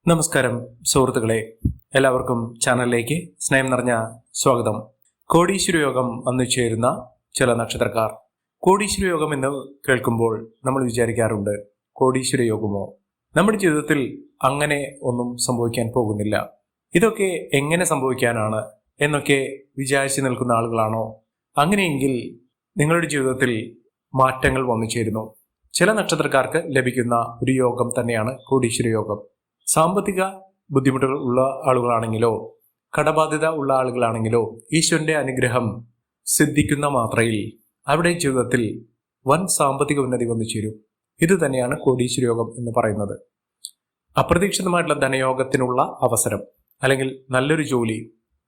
നമസ്കാരം സുഹൃത്തുക്കളെ, എല്ലാവർക്കും ചാനലിലേക്ക് സ്നേഹം നിറഞ്ഞ സ്വാഗതം. കോടീശ്വര യോഗം വന്നു ചേരുന്ന ചില നക്ഷത്രക്കാർ. കോടീശ്വര യോഗം എന്ന് കേൾക്കുമ്പോൾ നമ്മൾ വിചാരിക്കാറുണ്ട്, കോടീശ്വര യോഗമോ? നമ്മുടെ ജീവിതത്തിൽ അങ്ങനെ ഒന്നും സംഭവിക്കാൻ പോകുന്നില്ല. ഇതൊക്കെ എങ്ങനെ സംഭവിക്കാനാണ് എന്നൊക്കെ വിചാരിച്ചു നിൽക്കുന്ന ആളുകളാണോ? അങ്ങനെയെങ്കിൽ നിങ്ങളുടെ ജീവിതത്തിൽ മാറ്റങ്ങൾ വന്നു ചേരുന്നു. ചില നക്ഷത്രക്കാർക്ക് ലഭിക്കുന്ന ഒരു യോഗം തന്നെയാണ് കോടീശ്വര യോഗം. സാമ്പത്തിക ബുദ്ധിമുട്ടുകൾ ഉള്ള ആളുകളാണെങ്കിലോ കടബാധ്യത ഉള്ള ആളുകളാണെങ്കിലോ ഈശ്വരന്റെ അനുഗ്രഹം സിദ്ധിക്കുന്ന മാത്രയിൽ അവരുടെ ജീവിതത്തിൽ വൻ സാമ്പത്തിക ഉന്നതി വന്നു ചേരും. ഇത് തന്നെയാണ് കോടീശ്വര യോഗം എന്ന് പറയുന്നത്. അപ്രതീക്ഷിതമായിട്ടുള്ള ധനയോഗത്തിനുള്ള അവസരം, അല്ലെങ്കിൽ നല്ലൊരു ജോലി,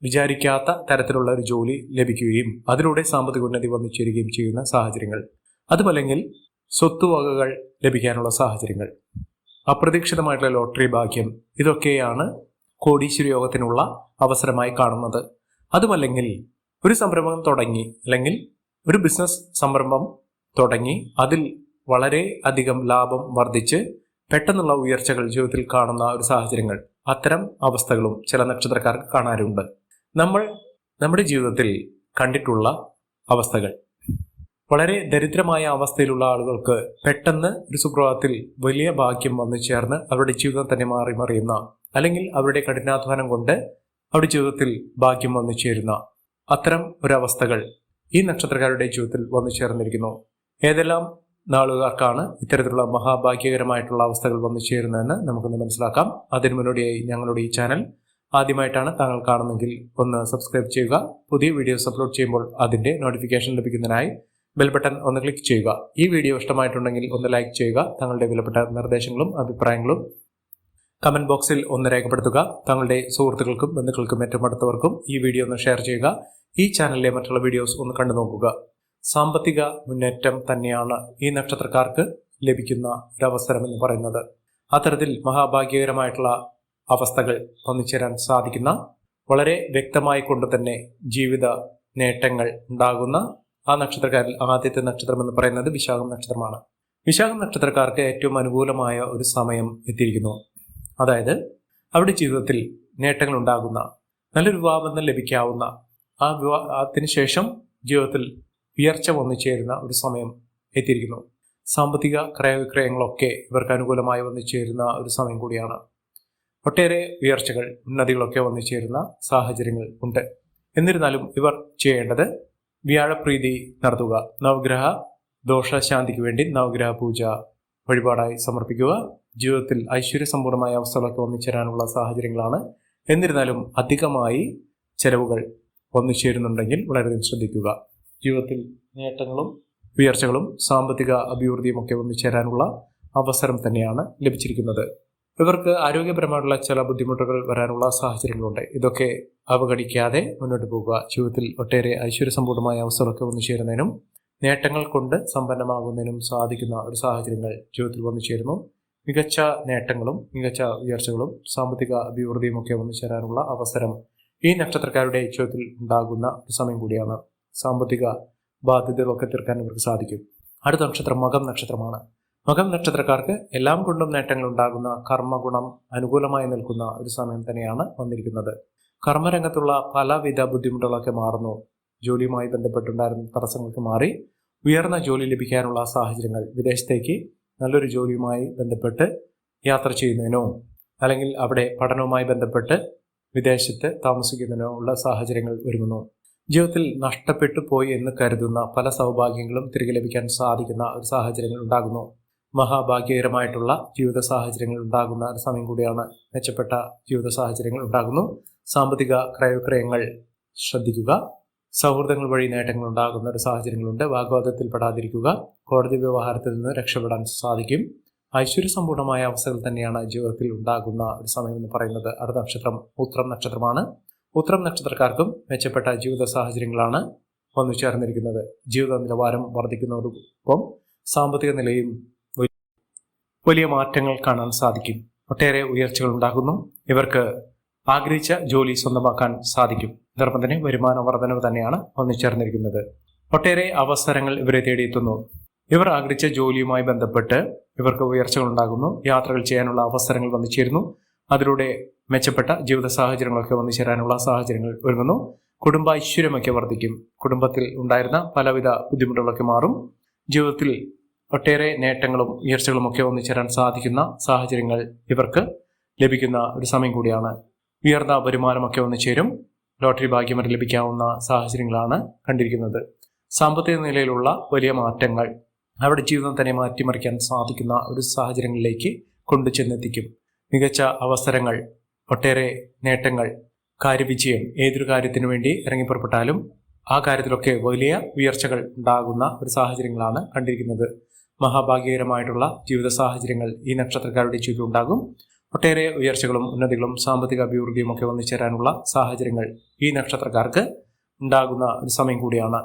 വിചാരിക്കാത്ത തരത്തിലുള്ള ഒരു ജോലി ലഭിക്കുകയും അതിലൂടെ സാമ്പത്തിക ഉന്നതി വന്നു ചേരുകയും ചെയ്യുന്ന സാഹചര്യങ്ങൾ, അതുമല്ലെങ്കിൽ സ്വത്തുവകകൾ ലഭിക്കാനുള്ള സാഹചര്യങ്ങൾ, അപ്രതീക്ഷിതമായിട്ടുള്ള ലോട്ടറി ഭാഗ്യം, ഇതൊക്കെയാണ് കോടീശ്വര യോഗത്തിനുള്ള അവസരമായി കാണുന്നത്. അതുമല്ലെങ്കിൽ ഒരു സംരംഭം തുടങ്ങി, അല്ലെങ്കിൽ ഒരു ബിസിനസ് സംരംഭം തുടങ്ങി അതിൽ വളരെ അധികം ലാഭം വർദ്ധിച്ച് പെട്ടെന്നുള്ള ഉയർച്ചകൾ ജീവിതത്തിൽ കാണുന്ന ഒരു സാഹചര്യങ്ങൾ, അത്തരം അവസ്ഥകളും ചില നക്ഷത്രക്കാർക്ക് കാണാറുണ്ട്. നമ്മൾ നമ്മുടെ ജീവിതത്തിൽ കണ്ടിട്ടുള്ള അവസ്ഥകൾ, വളരെ ദരിദ്രമായ അവസ്ഥയിലുള്ള ആളുകൾക്ക് പെട്ടെന്ന് ഒരു സുപ്രഭാതത്തിൽ വലിയ ഭാഗ്യം വന്നു ചേർന്ന് അവരുടെ ജീവിതം തന്നെ മാറി മറിയുന്ന, അല്ലെങ്കിൽ അവരുടെ കഠിനാധ്വാനം കൊണ്ട് അവരുടെ ജീവിതത്തിൽ ഭാഗ്യം വന്നു ചേരുന്ന അത്തരം ഒരവസ്ഥകൾ ഈ നക്ഷത്രക്കാരുടെ ജീവിതത്തിൽ വന്നു ചേർന്നിരിക്കുന്നു. ഏതെല്ലാം നാളുകാർക്കാണ് ഇത്തരത്തിലുള്ള മഹാഭാഗ്യകരമായിട്ടുള്ള അവസ്ഥകൾ വന്നു ചേരുന്നതെന്ന് നമുക്കൊന്ന് മനസ്സിലാക്കാം. അതിനു മുന്നോടിയായി ഞങ്ങളുടെ ഈ ചാനൽ ആദ്യമായിട്ടാണ് താങ്കൾ കാണുന്നതെങ്കിൽ ഒന്ന് സബ്സ്ക്രൈബ് ചെയ്യുക. പുതിയ വീഡിയോസ് അപ്ലോഡ് ചെയ്യുമ്പോൾ അതിന്റെ നോട്ടിഫിക്കേഷൻ ലഭിക്കുന്നതിനായി ബെൽ ബട്ടൺ ഒന്ന് ക്ലിക്ക് ചെയ്യുക. ഈ വീഡിയോ ഇഷ്ടമായിട്ടുണ്ടെങ്കിൽ ഒന്ന് ലൈക്ക് ചെയ്യുക. തങ്ങളുടെ വിലപ്പെട്ട നിർദ്ദേശങ്ങളും അഭിപ്രായങ്ങളും കമന്റ് ബോക്സിൽ ഒന്ന് രേഖപ്പെടുത്തുക. തങ്ങളുടെ സുഹൃത്തുക്കൾക്കും ബന്ധുക്കൾക്കും ഏറ്റവും അടുത്തവർക്കും ഈ വീഡിയോ ഒന്ന് ഷെയർ ചെയ്യുക. ഈ ചാനലിലെ മറ്റുള്ള വീഡിയോസ് ഒന്ന് കണ്ടു നോക്കുക. സാമ്പത്തിക മുന്നേറ്റം തന്നെയാണ് ഈ നക്ഷത്രക്കാർക്ക് ലഭിക്കുന്ന ഒരവസരം എന്ന് പറയുന്നത്. അത്തരത്തിൽ മഹാഭാഗ്യകരമായിട്ടുള്ള അവസ്ഥകൾ വന്നുചേരാൻ സാധിക്കുന്ന, വളരെ വ്യക്തമായി കൊണ്ട് തന്നെ ജീവിത നേട്ടങ്ങൾ ഉണ്ടാകുന്ന ആ നക്ഷത്രക്കാരിൽ ആദ്യത്തെ നക്ഷത്രം എന്ന് പറയുന്നത് വിശാഖം നക്ഷത്രമാണ്. വിശാഖം നക്ഷത്രക്കാർക്ക് ഏറ്റവും അനുകൂലമായ ഒരു സമയം എത്തിയിരിക്കുന്നു. അതായത് അവരുടെ ജീവിതത്തിൽ നേട്ടങ്ങൾ ഉണ്ടാകുന്ന, നല്ലൊരു വിവാഹബന്ധം ലഭിക്കാവുന്ന, ആ വിവാഹത്തിന് ശേഷം ജീവിതത്തിൽ ഉയർച്ച വന്നു ചേരുന്ന ഒരു സമയം എത്തിയിരിക്കുന്നു. സാമ്പത്തിക ക്രയവിക്രയങ്ങളൊക്കെ ഇവർക്ക് അനുകൂലമായി വന്നു ചേരുന്ന ഒരു സമയം കൂടിയാണ്. ഒട്ടേറെ ഉയർച്ചകൾ, ഉന്നതികളൊക്കെ വന്നു ചേരുന്ന സാഹചര്യങ്ങൾ ഉണ്ട്. എന്നിരുന്നാലും ഇവർ ചെയ്യേണ്ടത് വ്യാഴപ്രീതി നടത്തുക. നവഗ്രഹ ദോഷശാന്തിക്ക് വേണ്ടി നവഗ്രഹ പൂജ വഴിപാടായി സമർപ്പിക്കുക. ജീവിതത്തിൽ ഐശ്വര്യസമ്പൂർണമായ അവസ്ഥകളൊക്കെ വന്നു ചേരാനുള്ള സാഹചര്യങ്ങളാണ്. എന്നിരുന്നാലും അധികമായി ചെലവുകൾ വന്നു ചേരുന്നുണ്ടെങ്കിൽ വളരെയധികം ശ്രദ്ധിക്കുക. ജീവിതത്തിൽ നേട്ടങ്ങളും ഉയർച്ചകളും സാമ്പത്തിക അഭിവൃദ്ധിയും ഒക്കെ വന്നു ചേരാനുള്ള അവസരം തന്നെയാണ് ലഭിച്ചിരിക്കുന്നത്. ഇവർക്ക് ആരോഗ്യപരമായിട്ടുള്ള ചില ബുദ്ധിമുട്ടുകൾ വരാനുള്ള സാഹചര്യങ്ങളുണ്ട്. ഇതൊക്കെ അവഗണിക്കാതെ മുന്നോട്ട് പോകുക. ജീവിതത്തിൽ ഒട്ടേറെ ഐശ്വര്യസമ്പൂർണമായ അവസരമൊക്കെ വന്നു ചേരുന്നതിനും നേട്ടങ്ങൾ കൊണ്ട് സമ്പന്നമാകുന്നതിനും സാധിക്കുന്ന ഒരു സാഹചര്യങ്ങൾ ജീവിതത്തിൽ വന്നു ചേരുന്നു. മികച്ച നേട്ടങ്ങളും മികച്ച ഉയർച്ചകളും സാമ്പത്തിക അഭിവൃദ്ധിയും ഒക്കെ വന്നു ചേരാനുള്ള അവസരം ഈ നക്ഷത്രക്കാരുടെ ജീവിതത്തിൽ ഉണ്ടാകുന്ന ഒരു സമയം കൂടിയാണ്. സാമ്പത്തിക ബാധ്യതകളൊക്കെ തീർക്കാൻ ഇവർക്ക് സാധിക്കും. അടുത്ത നക്ഷത്രം മകം നക്ഷത്രമാണ്. മകം നക്ഷത്രക്കാർക്ക് എല്ലാം കൊണ്ടും നേട്ടങ്ങൾ ഉണ്ടാകുന്ന, കർമ്മഗുണം അനുകൂലമായി നിൽക്കുന്ന ഒരു സമയം തന്നെയാണ് വന്നിരിക്കുന്നത്. കർമ്മരംഗത്തുള്ള പലവിധ ബുദ്ധിമുട്ടുകളൊക്കെ മാറുന്നു. ജോലിയുമായി ബന്ധപ്പെട്ടുണ്ടായിരുന്ന തടസ്സങ്ങൾക്ക് മാറി ഉയർന്ന ജോലി ലഭിക്കാനുള്ള സാഹചര്യങ്ങൾ, വിദേശത്തേക്ക് നല്ലൊരു ജോലിയുമായി ബന്ധപ്പെട്ട് യാത്ര ചെയ്യുന്നതിനോ, അല്ലെങ്കിൽ അവിടെ പഠനവുമായി ബന്ധപ്പെട്ട് വിദേശത്ത് താമസിക്കുന്നതിനോ ഉള്ള സാഹചര്യങ്ങൾ ഒരുങ്ങുന്നു. ജീവിതത്തിൽ നഷ്ടപ്പെട്ടു പോയി എന്ന് കരുതുന്ന പല സൗഭാഗ്യങ്ങളും തിരികെ ലഭിക്കാൻ സാധിക്കുന്ന ഒരു സാഹചര്യങ്ങൾ ഉണ്ടാകുന്നു. മഹാഭാഗ്യകരമായിട്ടുള്ള ജീവിത സാഹചര്യങ്ങൾ ഉണ്ടാകുന്ന ഒരു സമയം കൂടിയാണ്. മെച്ചപ്പെട്ട ജീവിത സാഹചര്യങ്ങൾ ഉണ്ടാകുന്നു. സാമ്പത്തിക ക്രയവിക്രയങ്ങൾ ശ്രദ്ധിക്കുക. സൗഹൃദങ്ങൾ വഴി നേട്ടങ്ങൾ ഉണ്ടാകുന്ന ഒരു സാഹചര്യങ്ങളുണ്ട്. വാഗ്വാദത്തിൽ പെടാതിരിക്കുക. കോടതി വ്യവഹാരത്തിൽ നിന്ന് രക്ഷപ്പെടാൻ സാധിക്കും. ഐശ്വര്യസമ്പൂർണമായ അവസ്ഥകൾ തന്നെയാണ് ജീവിതത്തിൽ ഉണ്ടാകുന്ന ഒരു സമയം എന്ന് പറയുന്നത്. അടുത്ത നക്ഷത്രം ഉത്രം നക്ഷത്രമാണ്. ഉത്രം നക്ഷത്രക്കാർക്കും മെച്ചപ്പെട്ട ജീവിത സാഹചര്യങ്ങളാണ് വന്നു ചേർന്നിരിക്കുന്നത്. ജീവിത നിലവാരം വർദ്ധിക്കുന്നതോടൊപ്പം സാമ്പത്തിക നിലയും വലിയ മാറ്റങ്ങൾ കാണാൻ സാധിക്കും. ഒട്ടേറെ ഉയർച്ചകൾ ഉണ്ടാകുന്നു. ഇവർക്ക് ആഗ്രഹിച്ച ജോലി സ്വന്തമാക്കാൻ സാധിക്കും. ഇതോടൊപ്പം തന്നെ വരുമാന വർധനവ് തന്നെയാണ് വന്നു ചേർന്നിരിക്കുന്നത്. ഒട്ടേറെ അവസരങ്ങൾ ഇവരെ തേടിയെത്തുന്നു. ഇവർ ആഗ്രഹിച്ച ജോലിയുമായി ബന്ധപ്പെട്ട് ഇവർക്ക് ഉയർച്ചകൾ ഉണ്ടാകുന്നു. യാത്രകൾ ചെയ്യാനുള്ള അവസരങ്ങൾ വന്നു ചേരുന്നു. അതിലൂടെ മെച്ചപ്പെട്ട ജീവിത സാഹചര്യങ്ങളൊക്കെ വന്നു ചേരാനുള്ള സാഹചര്യങ്ങൾ ഒരുങ്ങുന്നു. കുടുംബ ഐശ്വര്യമൊക്കെ വർദ്ധിക്കും. കുടുംബത്തിൽ ഉണ്ടായിരുന്ന പലവിധ ബുദ്ധിമുട്ടുകളൊക്കെ മാറും. ജീവിതത്തിൽ ഒട്ടേറെ നേട്ടങ്ങളും ഉയർച്ചകളും ഒക്കെ വന്നു ചേരാൻ സാധിക്കുന്ന സാഹചര്യങ്ങൾ ഇവർക്ക് ലഭിക്കുന്ന ഒരു സമയം കൂടിയാണ്. ഉയർന്ന വരുമാനമൊക്കെ വന്നു ചേരും. ലോട്ടറി ഭാഗ്യം ലഭിക്കാവുന്ന സാഹചര്യങ്ങളാണ് കണ്ടിരിക്കുന്നത്. സാമ്പത്തിക നിലയിലുള്ള വലിയ മാറ്റങ്ങൾ അവരുടെ ജീവിതം തന്നെ മാറ്റിമറിക്കാൻ സാധിക്കുന്ന ഒരു സാഹചര്യങ്ങളിലേക്ക് കൊണ്ടു ചെന്നെത്തിക്കും. മികച്ച അവസരങ്ങൾ, ഒട്ടേറെ നേട്ടങ്ങൾ, കാര്യവിജയം, ഏതൊരു കാര്യത്തിനു വേണ്ടി ഇറങ്ങിപ്പുറപ്പെട്ടാലും ആ കാര്യത്തിലൊക്കെ വലിയ ഉയർച്ചകൾ ഉണ്ടാകുന്ന ഒരു സാഹചര്യങ്ങളാണ് കണ്ടിരിക്കുന്നത്. മഹാഭാഗ്യകരമായിട്ടുള്ള ജീവിത സാഹചര്യങ്ങൾ ഈ നക്ഷത്രക്കാരുടെ ജീവിതത്തിൽ ഉണ്ടാകും. ഒട്ടേറെ ഉയർച്ചകളും ഉന്നതികളും സാമ്പത്തിക അഭിവൃദ്ധിയും ഒക്കെ വന്നു ചേരാനുള്ള സാഹചര്യങ്ങൾ ഈ നക്ഷത്രക്കാർക്ക് ഉണ്ടാകുന്ന ഒരു സമയം കൂടിയാണ്.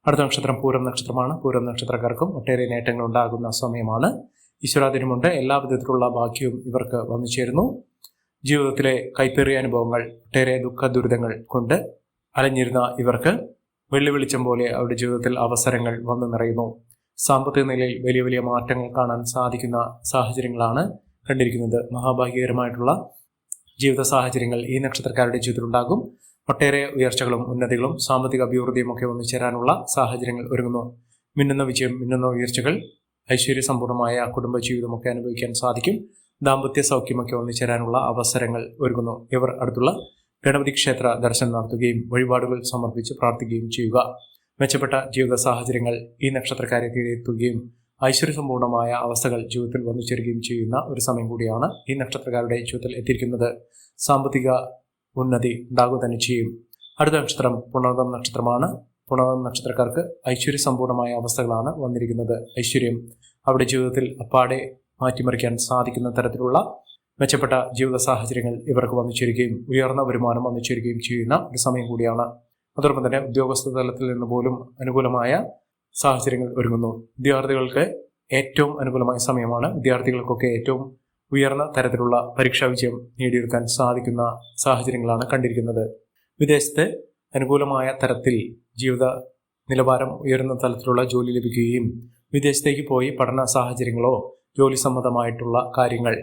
അടുത്ത നക്ഷത്രം പൂരം നക്ഷത്രമാണ്. പൂരം നക്ഷത്രക്കാർക്കും ഒട്ടേറെ നേട്ടങ്ങൾ ഉണ്ടാകുന്ന സമയമാണ്. ഈശ്വരാധീനമുണ്ട്. എല്ലാ വിധത്തിലുള്ള ഭാഗ്യവും ഇവർക്ക് വന്നു ചേരുന്നു. ജീവിതത്തിലെ കൈപ്പേറിയ അനുഭവങ്ങൾ, ഒട്ടേറെ ദുഃഖ ദുരിതങ്ങൾ കൊണ്ട് അലഞ്ഞിരുന്ന ഇവർക്ക് വെള്ളി വെളിച്ചം പോലെ അവരുടെ ജീവിതത്തിൽ അവസരങ്ങൾ വന്നു നിറയുന്നു. സാമ്പത്തിക നിലയിൽ വലിയ വലിയ മാറ്റങ്ങൾ കാണാൻ സാധിക്കുന്ന സാഹചര്യങ്ങളാണ് കണ്ടിരിക്കുന്നത്. മഹാഭാഗ്യകരമായിട്ടുള്ള ജീവിത സാഹചര്യങ്ങൾ ഈ നക്ഷത്രക്കാരുടെ ജീവിതത്തിലുണ്ടാകും. ഒട്ടേറെ ഉയർച്ചകളും ഉന്നതികളും സാമ്പത്തിക അഭിവൃദ്ധിയും ഒക്കെ വന്നു ചേരാനുള്ള സാഹചര്യങ്ങൾ ഒരുങ്ങുന്നു. മിന്നുന്ന വിജയം, മിന്നുന്ന ഉയർച്ചകൾ, ഐശ്വര്യസമ്പൂർണമായ കുടുംബജീവിതമൊക്കെ അനുഭവിക്കാൻ സാധിക്കും. ദാമ്പത്യ സൗഖ്യമൊക്കെ വന്നു ചേരാനുള്ള അവസരങ്ങൾ ഒരുങ്ങുന്നു. ഇവർ അടുത്തുള്ള ഗണപതി ക്ഷേത്ര ദർശനം നടത്തുകയും വഴിപാടുകൾ സമർപ്പിച്ച് പ്രാർത്ഥിക്കുകയും ചെയ്യുക. മെച്ചപ്പെട്ട ജീവിത സാഹചര്യങ്ങൾ ഈ നക്ഷത്രക്കാരെ തേടിയെത്തുകയും ഐശ്വര്യസമ്പൂർണമായ അവസ്ഥകൾ ജീവിതത്തിൽ വന്നു ചേരുകയും ചെയ്യുന്ന ഒരു സമയം കൂടിയാണ് ഈ നക്ഷത്രക്കാരുടെ ജീവിതത്തിൽ എത്തിയിരിക്കുന്നത്. സാമ്പത്തിക ഉന്നതി ഉണ്ടാകുക തന്നെ ചെയ്യും. അടുത്ത നക്ഷത്രം പുണർദം നക്ഷത്രമാണ്. പുണർദം നക്ഷത്രക്കാർക്ക് ഐശ്വര്യസമ്പൂർണമായ അവസ്ഥകളാണ് വന്നിരിക്കുന്നത്. ഐശ്വര്യം അവരുടെ ജീവിതത്തിൽ അപ്പാടെ മാറ്റിമറിക്കാൻ സാധിക്കുന്ന തരത്തിലുള്ള മെച്ചപ്പെട്ട ജീവിത സാഹചര്യങ്ങൾ ഇവർക്ക് വന്നു ചേരുകയും ഉയർന്ന വരുമാനം വന്നു ചേരുകയും ചെയ്യുന്ന ഒരു സമയം കൂടിയാണ്. അതോടൊപ്പം തന്നെ ഉദ്യോഗസ്ഥ തലത്തിൽ നിന്ന് പോലും അനുകൂലമായ സാഹചര്യങ്ങൾ ഒരുങ്ങുന്നു. വിദ്യാർത്ഥികൾക്ക് ഏറ്റവും അനുകൂലമായ സമയമാണ്. വിദ്യാർത്ഥികൾക്കൊക്കെ ഏറ്റവും ഉയർന്ന തരത്തിലുള്ള പരീക്ഷാ വിജയം നേടിയെടുക്കാൻ സാധിക്കുന്ന സാഹചര്യങ്ങളാണ് കണ്ടിരിക്കുന്നത്. വിദേശത്ത് അനുകൂലമായ തരത്തിൽ ജീവിത നിലവാരം ഉയർന്ന തലത്തിലുള്ള ജോലി ലഭിക്കുകയും വിദേശത്തേക്ക് പോയി പഠന സാഹചര്യങ്ങളോ ജോലി സംബന്ധമായിട്ടുള്ള കാര്യങ്ങൾ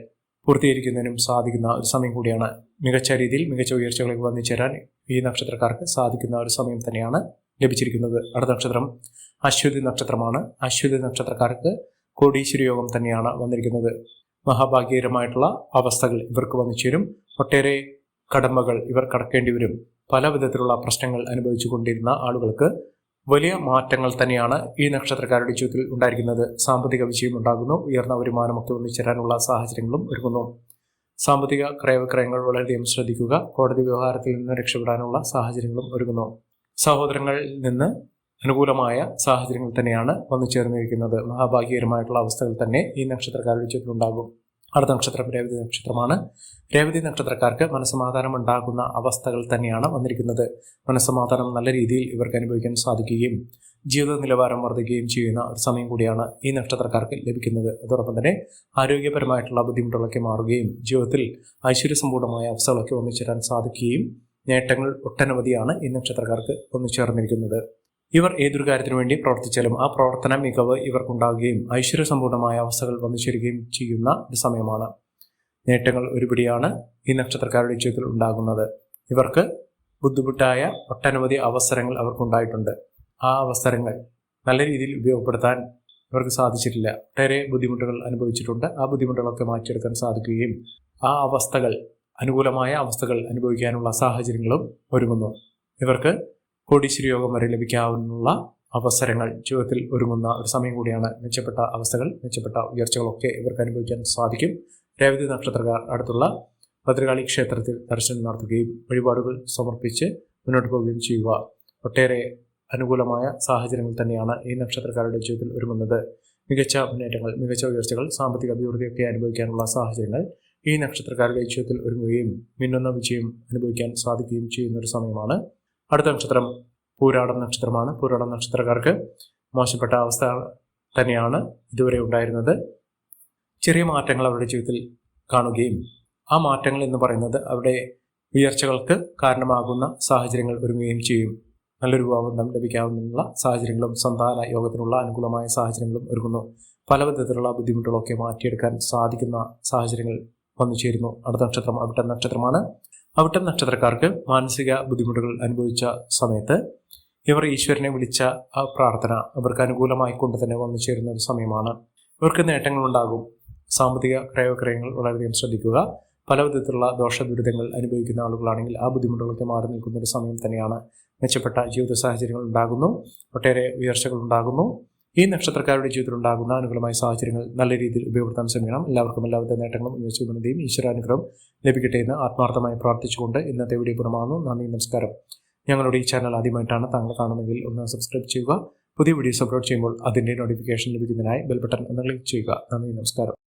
പൂർത്തീകരിക്കുന്നതിനും സാധിക്കുന്ന ഒരു സമയം കൂടിയാണ്. മികച്ച രീതിയിൽ മികച്ച ഉയർച്ചകളിലേക്ക് വന്നു ചേരാൻ ഈ നക്ഷത്രക്കാർക്ക് സാധിക്കുന്ന ഒരു സമയം തന്നെയാണ് ലഭിച്ചിരിക്കുന്നത്. അടുത്ത നക്ഷത്രം അശ്വതി നക്ഷത്രമാണ്. അശ്വതി നക്ഷത്രക്കാർക്ക് കോടീശ്വര യോഗം തന്നെയാണ് വന്നിരിക്കുന്നത്. മഹാഭാഗ്യകരമായിട്ടുള്ള അവസ്ഥകൾ ഇവർക്ക് വന്നു ചേരും. ഒട്ടേറെ കടമകൾ ഇവർ കടക്കേണ്ടി വരും. പല വിധത്തിലുള്ള പ്രശ്നങ്ങൾ അനുഭവിച്ചു കൊണ്ടിരുന്ന ആളുകൾക്ക് വലിയ മാറ്റങ്ങൾ തന്നെയാണ് ഈ നക്ഷത്രക്കാരുടെ ജീവിതത്തിൽ ഉണ്ടായിരിക്കുന്നത്. സാമ്പത്തിക വിജയം ഉണ്ടാകുന്നു. ഉയർന്ന വരുമാനമൊക്കെ വന്നു ചേരാനുള്ള സാഹചര്യങ്ങളും ഒരുങ്ങുന്നു. സാമ്പത്തിക ക്രയവിക്രയങ്ങൾ വളരെയധികം ശ്രദ്ധിക്കുക. കോടതി വ്യവഹാരത്തിൽ നിന്ന് രക്ഷപ്പെടാനുള്ള സാഹചര്യങ്ങളും ഒരുങ്ങുന്നു. സഹോദരങ്ങളിൽ നിന്ന് അനുകൂലമായ സാഹചര്യങ്ങൾ തന്നെയാണ് വന്നു ചേർന്നിരിക്കുന്നത്. മഹാഭാഗ്യകരമായിട്ടുള്ള അവസ്ഥകൾ തന്നെ ഈ നക്ഷത്രക്കാരുടെ ജീവിതത്തിൽ ഉണ്ടാകും. അടുത്ത നക്ഷത്രം രേവതി നക്ഷത്രമാണ്. രേവതി നക്ഷത്രക്കാർക്ക് മനസ്സമാധാനം ഉണ്ടാകുന്ന അവസ്ഥകൾ തന്നെയാണ് വന്നിരിക്കുന്നത്. മനസ്സമാധാനം നല്ല രീതിയിൽ ഇവർക്ക് അനുഭവിക്കാൻ സാധിക്കുകയും ജീവിത നിലവാരം വർദ്ധിക്കുകയും ചെയ്യുന്ന ഒരു സമയം കൂടിയാണ് ഈ നക്ഷത്രക്കാർക്ക് ലഭിക്കുന്നത്. അതോടൊപ്പം തന്നെ ആരോഗ്യപരമായിട്ടുള്ള ബുദ്ധിമുട്ടുകളൊക്കെ മാറുകയും ജീവിതത്തിൽ ഐശ്വര്യസമ്പൂർണമായ അവസ്ഥകളൊക്കെ വന്നു ചേരാൻ സാധിക്കുകയും നേട്ടങ്ങൾ ഒട്ടനവധിയാണ് ഈ നക്ഷത്രക്കാർക്ക് വന്നു ചേർന്നിരിക്കുന്നത്. ഇവർ ഏതൊരു കാര്യത്തിനു വേണ്ടി പ്രവർത്തിച്ചാലും ആ പ്രവർത്തന മികവ് ഇവർക്കുണ്ടാകുകയും ഐശ്വര്യസമ്പൂർണമായ അവസ്ഥകൾ വന്നു ചേരുകയും ചെയ്യുന്ന ഒരു സമയമാണ്. നേട്ടങ്ങൾ ഒരുപിടിയാണ് ഈ നക്ഷത്രക്കാരുടെ ജീവിതത്തിൽ ഉണ്ടാകുന്നത്. ഇവർക്ക് ബുദ്ധിമുട്ടായ ഒട്ടനവധി അവസരങ്ങൾ അവർക്കുണ്ടായിട്ടുണ്ട്. ആ അവസരങ്ങൾ നല്ല രീതിയിൽ ഉപയോഗപ്പെടുത്താൻ ഇവർക്ക് സാധിച്ചിട്ടില്ല. ഒട്ടേറെ ബുദ്ധിമുട്ടുകൾ അനുഭവിച്ചിട്ടുണ്ട്. ആ ബുദ്ധിമുട്ടുകളൊക്കെ മാറ്റിയെടുക്കാൻ സാധിക്കുകയും ആ അവസ്ഥകൾ, അനുകൂലമായ അവസ്ഥകൾ അനുഭവിക്കാനുള്ള സാഹചര്യങ്ങളും ഒരുങ്ങുന്നു. ഇവർക്ക് കോടീശ്വര യോഗം വരെ ലഭിക്കാവുന്ന അവസരങ്ങൾ ജീവിതത്തിൽ ഒരുങ്ങുന്ന ഒരു സമയം കൂടിയാണ്. മെച്ചപ്പെട്ട അവസ്ഥകൾ, മെച്ചപ്പെട്ട ഉയർച്ചകളൊക്കെ ഇവർക്ക് അനുഭവിക്കാൻ സാധിക്കും. രേവതി നക്ഷത്രക്കാർ അടുത്തുള്ള ഭദ്രകാളി ക്ഷേത്രത്തിൽ ദർശനം നടത്തുകയും വഴിപാടുകൾ സമർപ്പിച്ച് മുന്നോട്ട് പോവുകയും ചെയ്യുക. ഒട്ടേറെ അനുകൂലമായ സാഹചര്യങ്ങൾ തന്നെയാണ് ഈ നക്ഷത്രക്കാരുടെ ജീവിതത്തിൽ ഒരുങ്ങുന്നത്. മികച്ച മുന്നേറ്റങ്ങൾ, മികച്ച ഉയർച്ചകൾ, സാമ്പത്തിക അഭിവൃദ്ധിയൊക്കെ അനുഭവിക്കാനുള്ള സാഹചര്യങ്ങൾ ഈ നക്ഷത്രക്കാരുടെ ജീവിതത്തിൽ ഒരുങ്ങുകയും മിന്നുന്ന വിജയം അനുഭവിക്കാൻ സാധിക്കുകയും ചെയ്യുന്ന ഒരു സമയമാണ്. അടുത്ത നക്ഷത്രം പൂരാടം നക്ഷത്രമാണ്. പൂരാടം നക്ഷത്രക്കാർക്ക് മോശപ്പെട്ട അവസ്ഥ തന്നെയാണ് ഇതുവരെ ഉണ്ടായിരുന്നത്. ചെറിയ മാറ്റങ്ങൾ അവരുടെ ജീവിതത്തിൽ കാണുകയും ആ മാറ്റങ്ങൾ എന്ന് പറയുന്നത് അവരുടെ ഉയർച്ചകൾക്ക് കാരണമാകുന്ന സാഹചര്യങ്ങൾ ഒരുങ്ങുകയും ചെയ്യും. നല്ലൊരു വിവാഹബന്ധം ലഭിക്കാവുന്ന സാഹചര്യങ്ങളും സന്താന യോഗത്തിനുള്ള അനുകൂലമായ സാഹചര്യങ്ങളും ഒരുങ്ങുന്നു. പല വിധത്തിലുള്ള ബുദ്ധിമുട്ടുകളൊക്കെ മാറ്റിയെടുക്കാൻ സാധിക്കുന്ന സാഹചര്യങ്ങൾ വന്നു ചേരുന്നു. അടുത്ത നക്ഷത്രം അവിട്ടം നക്ഷത്രമാണ്. അവിട്ടം നക്ഷത്രക്കാർക്ക് മാനസിക ബുദ്ധിമുട്ടുകൾ അനുഭവിച്ച സമയത്ത് ഇവർ ഈശ്വരനെ വിളിച്ച ആ പ്രാർത്ഥന അവർക്ക് അനുകൂലമായി കൊണ്ട് തന്നെ വന്നു ചേരുന്ന ഒരു സമയമാണ്. ഇവർക്ക് നേട്ടങ്ങളുണ്ടാകും. സാമ്പത്തിക ക്രയവിക്രയങ്ങൾ വളരെയധികം ശ്രദ്ധിക്കുക. പല വിധത്തിലുള്ള ദോഷദുരിതങ്ങൾ അനുഭവിക്കുന്ന ആളുകളാണെങ്കിൽ ആ ബുദ്ധിമുട്ടുകളൊക്കെ മാറി നിൽക്കുന്ന ഒരു സമയം തന്നെയാണ്. മെച്ചപ്പെട്ട ജീവിത സാഹചര്യങ്ങൾ ഉണ്ടാകുന്നു. ഒട്ടേറെ ഉയർച്ചകൾ ഉണ്ടാകുന്നു. ഈ നക്ഷത്രക്കാരുടെ ജീവിതത്തിൽ ഉണ്ടാകുന്ന അനുകൂലമായ സാഹചര്യങ്ങൾ നല്ല രീതിയിൽ ഉപയോഗപ്പെടുത്താൻ ശ്രമിക്കണം. എല്ലാവർക്കും എല്ലാവിധ നേട്ടങ്ങളും ഉയർച്ചയും ഈശ്വരാനുഗ്രഹം ലഭിക്കട്ടെ എന്ന് ആത്മാർത്ഥമായി പ്രാർത്ഥിച്ചുകൊണ്ട് ഇന്നത്തെ വീഡിയോ പൂർണ്ണമാകുന്നു. നന്ദി, നമസ്കാരം. ഞങ്ങളുടെ ഈ ചാനൽ ആദ്യമായിട്ടാണ് താങ്കൾ കാണുന്നതെങ്കിൽ ഒന്ന് സബ്സ്ക്രൈബ് ചെയ്യുക. പുതിയ വീഡിയോസ് അപ്ലോഡ് ചെയ്യുമ്പോൾ അതിൻ്റെ നോട്ടിഫിക്കേഷൻ ലഭിക്കുന്നതിനായി ബെൽ ബട്ടൺ ഒന്ന് ക്ലിക്ക് ചെയ്യുക. നന്ദി, നമസ്കാരം.